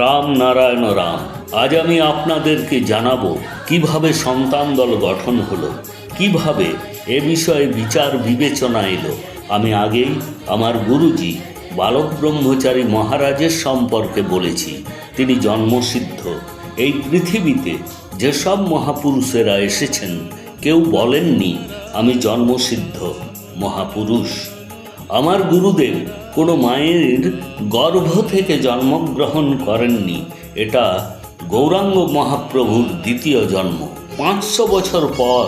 রাম নারায়ণ রাম। আজ আমি আপনাদেরকে জানাবো কিভাবে সন্তান দল গঠন হলো, কিভাবে এ বিষয়ে বিচার বিবেচনা এলো। আমি আগেই আমার গুরুজি বালক ব্রহ্মচারী মহারাজের সম্পর্কে বলেছি। তিনি জন্মসিদ্ধ। এই পৃথিবীতে যেসব মহাপুরুষেরা এসেছেন কেউ বলেননি আমি জন্মসিদ্ধ মহাপুরুষ। আমার গুরুদেব কোনো মায়ের গর্ভ থেকে জন্মগ্রহণ করেননি। এটা গৌরাঙ্গ মহাপ্রভুর দ্বিতীয় জন্ম। 500 বছর পর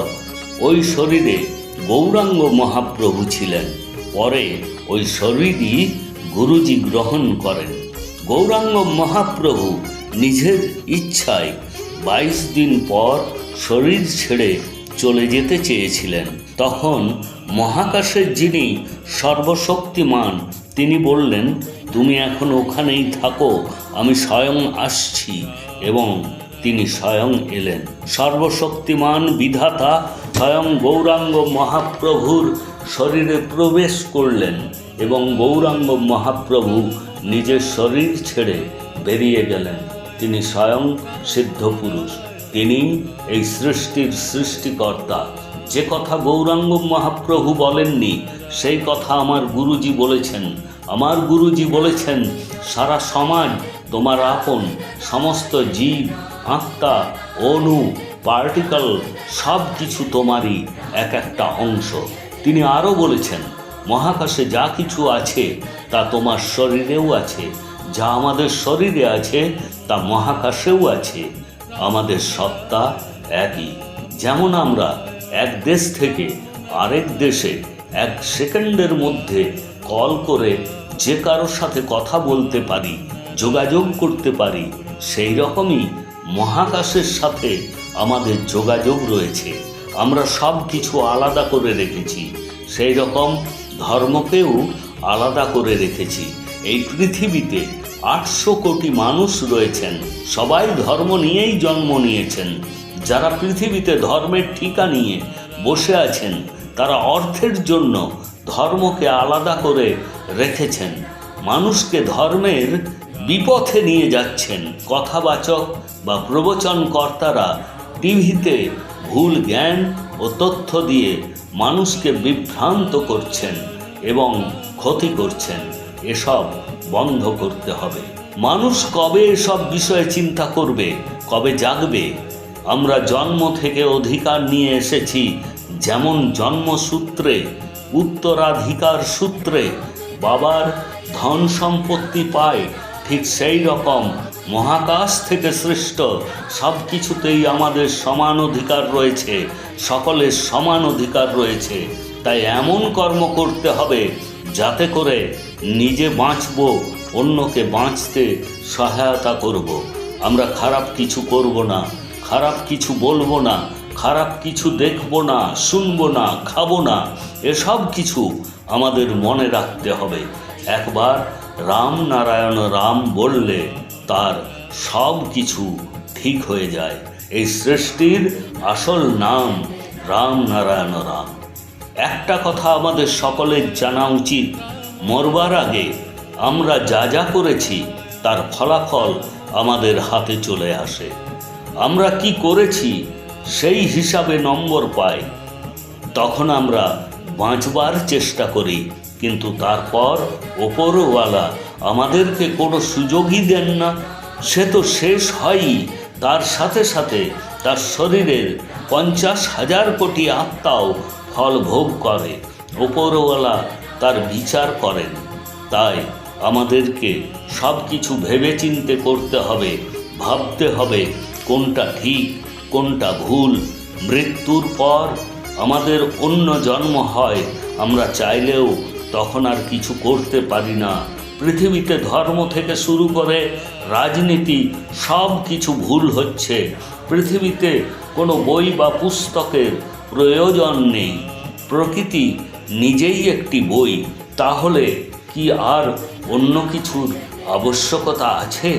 ওই শরীরে গৌরাঙ্গ মহাপ্রভু ছিলেন। পরে ওই শরীরই গুরুজি গ্রহণ করেন। গৌরাঙ্গ মহাপ্রভু নিজের ইচ্ছায় 22 দিন পর শরীর ছেড়ে চলে যেতে চেয়েছিলেন। তখন মহাকাশের যিনি সর্বশক্তিমান তিনি বললেন, তুমি এখন ওখানেই থাকো, আমি স্বয়ং আসছি। এবং তিনি স্বয়ং এলেন। সর্বশক্তিমান বিধাতা স্বয়ং গৌরাঙ্গ মহাপ্রভুর শরীরে প্রবেশ করলেন এবং গৌরাঙ্গ মহাপ্রভু নিজের শরীর ছেড়ে বেরিয়ে গেলেন। তিনি স্বয়ং সিদ্ধপুরুষ। তিনি এই সৃষ্টির সৃষ্টিকর্তা। যে কথা গৌরাঙ্গ মহাপ্রভু বলেননি সেই কথা আমার গুরুজি বলেছেন। আমার গুরুজি বলেছেন, সারা সমাজ তোমার আপন, সমস্ত জীব, আত্মা, অণু, পার্টিকেল সব কিছু তোমারই এক একটা অংশ। তিনি আরও বলেছেন, মহাকাশে যা কিছু আছে তা তোমার শরীরেও আছে, যা আমাদের শরীরে আছে তা মহাকাশেও আছে। আমাদের সত্তা একই। যেমন আমরা এক দেশ থেকে আরেক দেশে 1 সেকেন্ডের মধ্যে কল করে যে কারোর সাথে কথা বলতে পারি, যোগাযোগ করতে পারি, সেই রকমই মহাকাশের সাথে আমাদের যোগাযোগ রয়েছে। আমরা সব কিছু আলাদা করে রেখেছি, সেই রকম ধর্মকেও আলাদা করে রেখেছি। এই পৃথিবীতে 800 কোটি মানুষ রয়েছেন, সবাই ধর্ম নিয়েই জন্ম নিয়েছেন। যারা পৃথিবীতে ধর্মের ঠিকা নিয়ে বসে আছেন তারা অর্থের জন্য ধর্মকে আলাদা করে রেখেছেন, মানুষকে ধর্মের বিপথে নিয়ে যাচ্ছেন। কথাবাচক বা প্রবচনকর্তারা টিভিতে ভুল জ্ঞান ও তথ্য দিয়ে মানুষকে বিভ্রান্ত করছেন এবং ক্ষতি করছেন। এসব বন্ধ করতে হবে। মানুষ কবে এসব বিষয়ে চিন্তা করবে, কবে জাগবে? আমরা জন্ম থেকে অধিকার নিয়ে এসেছি। যেমন জন্মসূত্রে, উত্তরাধিকার সূত্রে বাবার ধন সম্পত্তি পায়, ঠিক সেই রকম মহাকাশ থেকে সৃষ্ট সব কিছুতেই আমাদের সমান অধিকার রয়েছে, সকলের সমান অধিকার রয়েছে। তাই এমন কর্ম করতে হবে যাতে করে নিজে বাঁচব, অন্যকে বাঁচতে সহায়তা করব। আমরা খারাপ কিছু করব না, খারাপ কিছু বলবো না, খারাপ কিছু দেখব না, শুনবো না, খাবো না। এসব কিছু আমাদের মনে রাখতে হবে। একবার রাম নারায়ণ রাম বললে তার সব কিছু ঠিক হয়ে যায়। এই সৃষ্টির আসল নাম রাম নারায়ণ রাম। একটা কথা আমাদের সকলের জানা উচিত, মরবার আগে আমরা যা যা করেছি তার ফলাফল আমাদের হাতে চলে আসে। আমরা কি করেছি সেই হিসাবে নম্বর পাই। তখন আমরা বাঁচবার চেষ্টা করি, কিন্তু তারপর ওপরওয়ালা আমাদেরকে কোনো সুযোগই দেন না। সে তো শেষ হয়ই, তার সাথে সাথে তার শরীরের 50,000 কোটি আত্মাও ফল ভোগ করে। ওপরওয়ালা তার বিচার করেন। তাই আমাদেরকে সব কিছু ভেবেচিন্তে করতে হবে, ভাবতে হবে কোনটা ঠিক কোনটা ভুল। মৃত্যুর পর আমাদের অন্য জন্ম হয়, আমরা চাইলেও তখন আর কিছু করতে পারি না। পৃথিবীতে ধর্ম থেকে শুরু করে রাজনীতি সব কিছু ভুল হচ্ছে। পৃথিবীতে কোনো বই বা পুস্তকের প্রয়োজন নেই। প্রকৃতি নিজেই একটি বই। তাহলে কি আর অন্য কিছুর আবশ্যকতা আছে?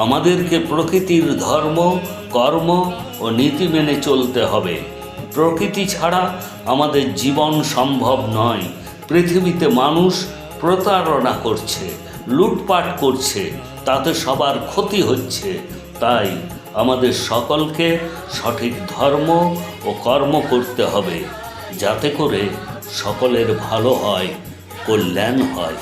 আমাদেরকে প্রকৃতির ধর্ম, কর্ম ও নীতি মেনে চলতে হবে। প্রকৃতি ছাড়া আমাদের জীবন সম্ভব নয়। পৃথিবীতে মানুষ প্রতারণা করছে, লুটপাট করছে, তাতে সবার ক্ষতি হচ্ছে। তাই আমাদের সকলকে সঠিক ধর্ম ও কর্ম করতে হবে, যাতে করে সকলের ভালো হয়, কল্যাণ হয়।